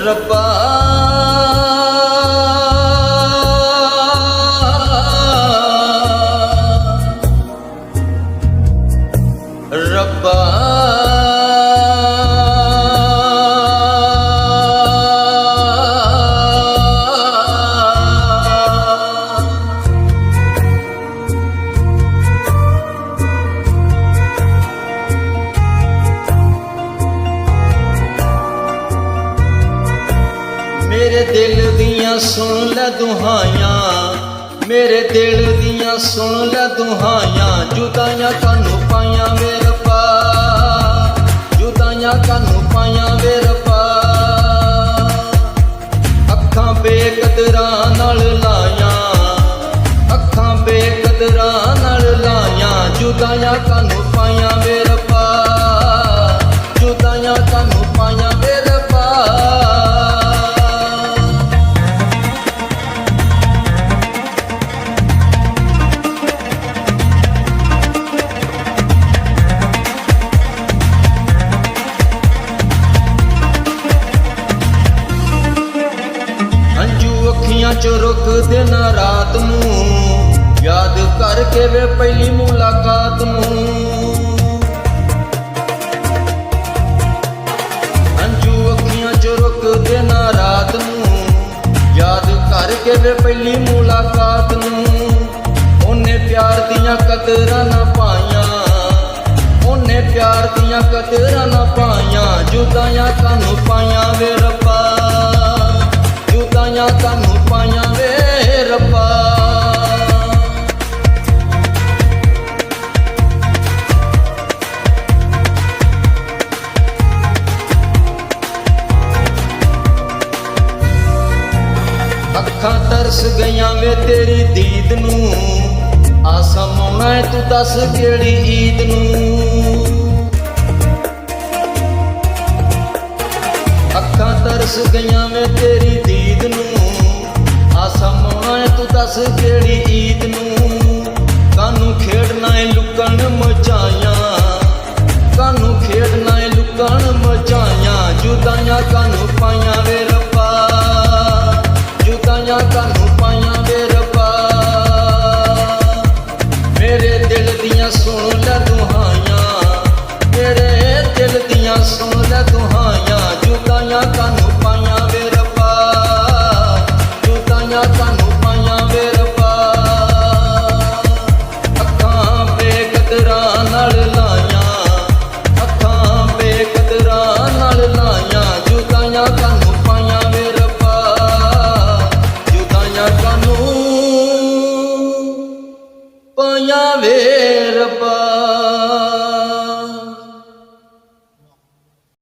ਰੱਬਾ ਰੱਬਾ मेरे दिल दियां सुन लै दुहाइयां, मेरे दिल दियां सुन लै दुहाइयां, जुदाइयां कानू पाइयां वे रब्बा, जुदाइयां कानू पाइयां वे रब्बा। अखां बेकदरां नाल लाइयां, अखां बेकदरां नाल लाइयां, जुदाइयां कानू पाइयां वे रब्बा, जुदाइयां कानू पाइयां वे रब्बा। ਅੱਖੀਆਂ ਚੋਂ ਰੁਕਦੇ ਨਾ ਰਾਤ ਨੂੰ, ਯਾਦ ਕਰਕੇ ਵੇ ਪਹਿਲੀ ਮੁਲਾਕਾਤ ਨੂੰ। ਹੰਝੂ ਅੱਖੀਆਂ ਚੋਂ ਰੁਕਦੇ ਨਾ ਰਾਤ ਨੂੰ, ਯਾਦ ਕਰਕੇ ਵੇ ਪਹਿਲੀ ਮੁਲਾਕਾਤ ਨੂੰ। ਉਹਨੇ ਪਿਆਰ ਦੀਆਂ ਕਦਰਾਂ ਨਾ ਪਾਈਆਂ, ਉਹਨੇ ਪਿਆਰ ਦੀਆਂ ਕਦਰਾਂ ਨਾ ਪਾਈਆਂ, ਜੁਦਾਈਆਂ ਕਾਨੂੰ ਪਾਈਆਂ ਵੇ ਰੱਬਾ, जुदाइयां कानू पाइयां वे रब्बा। अखां तरस गईयां वे तेरी दीद नू, आसा मौना है तू दस केड़ी ईद नू। अखां तरस गईयां वे तेरी दीद नू, आसा मौना है तू दस केड़ी ईद नू। कानू खेडना है लुकण मचाइयां, कानू खेडना है लुकण मचाइयां, जुदाइयां कानू पाइयां वे रब्बा, जुदाइयां कानू पाइयां वे रब्बा। मेरे दिल दियां सुन लै दुहाइयां, मेरे दिल दियां सुन लै दुहाइयां, जुदाइयां कानू पाइयां वे रब्बा, जुदाइयां कानू पाइयां वे रब्बा। अखां बेकदरां नाल लाइयां, अखां बेकदरां नाल लाइयां, जुदाइयां कानू पाइयां वे रब्बा, जुदाइयां कानू पाइयां वे रब्बा।